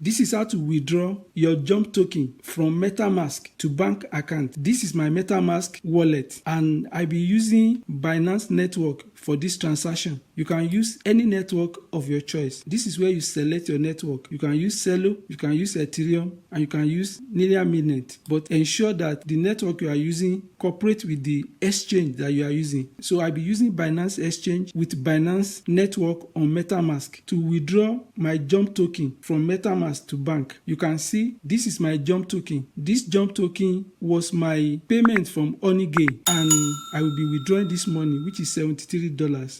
This is how to withdraw your JUMP token from MetaMask to bank account. This is my MetaMask wallet and I'll be using Binance network for this transaction. You can use any network of your choice. This is where you select your network. You can use Celo, you can use Ethereum, and you can use Linear Mainnet. But ensure that the network you are using cooperate with the exchange that you are using. So I'll be using Binance Exchange with Binance network on MetaMask to withdraw my JUMP token from MetaMask to bank. You can see this is my JUMP token. This JUMP token was my payment from Honeygain, and I will be withdrawing this money, which is $73,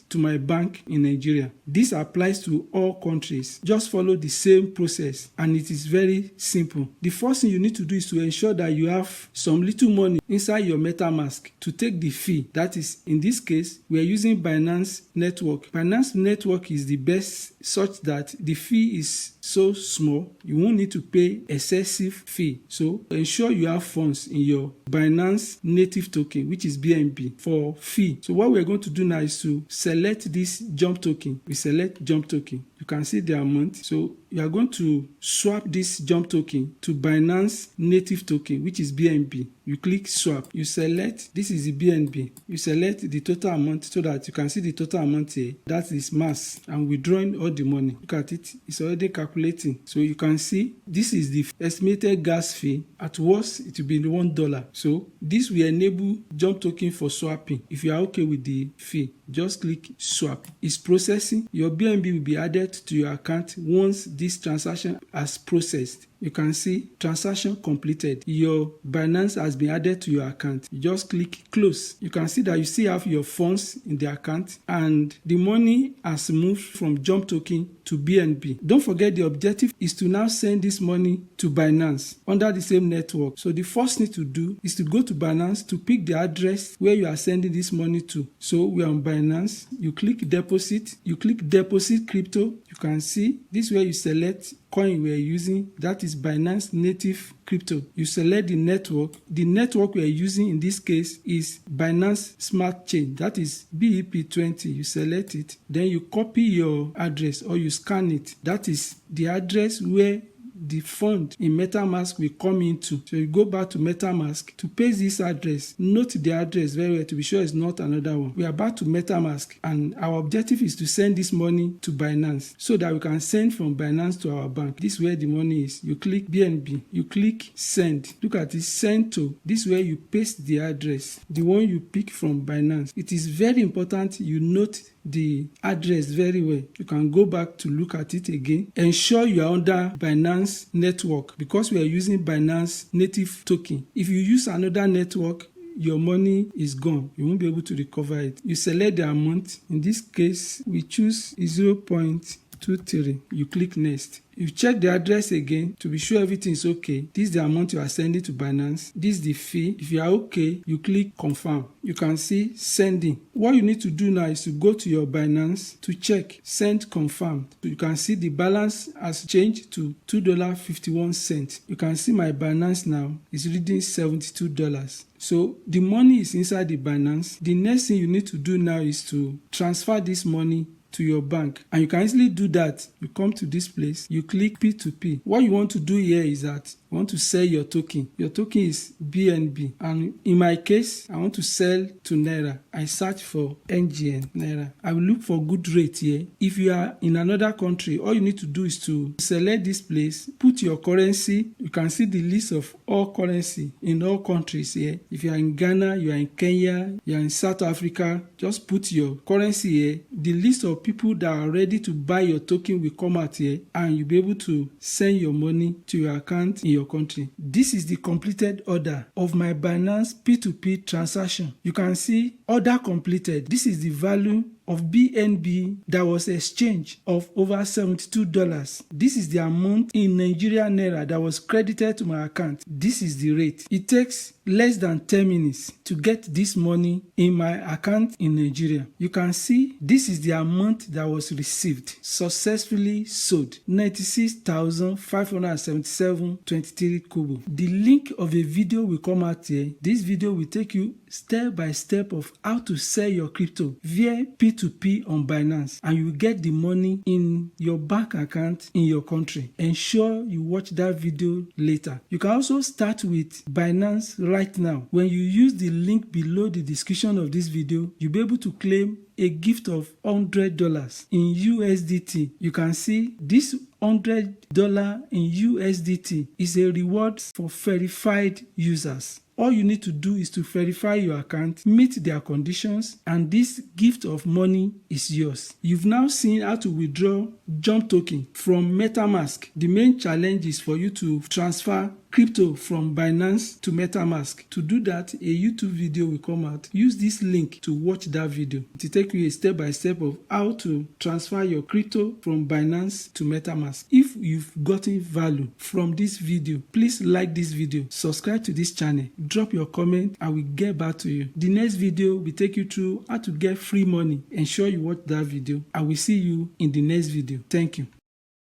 to my bank in Nigeria. This applies to all countries. Just follow the same process and it is very simple. The first thing you need to do is to ensure that you have some little money inside your MetaMask to take the fee. That is, in this case, we are using Binance network. Binance network is the best such that the fee is so small, you won't need to pay excessive fee. So ensure you have funds in your Binance native token, which is BNB, for fee. So what we're going to do now is to select this JUMP token. We select JUMP token. You can see the amount. So you are going to swap this JUMP token to Binance native token, which is BNB. You click swap. You select, this is the BNB. You select the total amount so that you can see the total amount here. That is mass. I'm withdrawing all the money. Look at it. It's already calculating. So you can see this is the estimated gas fee. At worst, it will be $1. So this will enable JUMP token for swapping. If you are okay with the fee, just click swap. It's processing. Your BNB will be added to your account once this transaction has processed. You can see transaction completed. Your Binance has been added to your account. You just click close. You can see that you still have your funds in the account and the money has moved from JUMP token to BNB. Don't forget, the objective is to now send this money to Binance under the same network. So the first thing to do is to go to Binance to pick the address where you are sending this money to. So we are on Binance. You click deposit. You click deposit crypto. You can see this is where you select coin we are using. That is Binance native crypto. You select the network. The network we are using in this case is Binance Smart Chain. That is BEP20. You select it. Then you copy your address or you scan it. That is the address where the fund in MetaMask will come into. So you go back to MetaMask to paste this address. Note the address very well to be sure it's not another one. We are back to MetaMask and our objective is to send this money to Binance so that we can send from Binance to our bank. This is where the money is. You click BNB. You click send. Look at this, send to. This is where you paste the address, the one you pick from Binance. It is very important you note the address very well. You can go back to look at it again. Ensure you are under Binance network because we are using Binance native token. If you use another network, your money is gone. You won't be able to recover it. You select the amount. In this case, we choose 0.23. You click next. You check the address again to be sure everything is okay. This is the amount you are sending to Binance. This is the fee. If you are okay, you click confirm. You can see sending. What you need to do now is to go to your Binance to check send confirmed. So you can see the balance has changed to $2.51. You can see my Binance now is reading $72. So the money is inside the Binance. The next thing you need to do now is to transfer this money to your bank, and you can easily do that. You come to this place, you click P2P. What you want to do here is that you want to sell your token. Your token is BNB, and in my case, I want to sell to Naira. I search for NGN Naira. I will look for good rate here. If you are in another country, all you need to do is to select this place, put your currency. You can see the list of all currency in all countries here. If you are in Ghana, you are in Kenya, you are in South Africa, just put your currency here. The list of people that are ready to buy your token will come out here, and you'll be able to send your money to your account in your country. This is the completed order of my Binance P2P transaction. You can see order completed. This is the value of BNB that was exchanged of over $72. This is the amount in Nigerian Naira that was credited to my account. This is the rate. It takes less than 10 minutes to get this money in my account in Nigeria. You can see this is the amount that was received, successfully sold, 96,577.23 kobo. The link of a video will come out here. This video will take you step by step of how to sell your crypto via P2P P2P on Binance, and you get the money in your bank account in your country. Ensure you watch that video later. You can also start with Binance right now. When you use the link below the description of this video, you'll be able to claim a gift of $100 in USDT. You can see this $100 in USDT is a reward for verified users. All you need to do is to verify your account, meet their conditions, and this gift of money is yours. You've now seen how to withdraw JUMP token from MetaMask. The main challenge is for you to transfer crypto from Binance to MetaMask. To do that, a YouTube video will come out. Use this link to watch that video. It will take you a step-by-step of how to transfer your crypto from Binance to MetaMask. If you've gotten value from this video, please like this video, subscribe to this channel, drop your comment, I will get back to you. The next video will take you through how to get free money. Ensure you watch that video. I will see you in the next video. Thank you.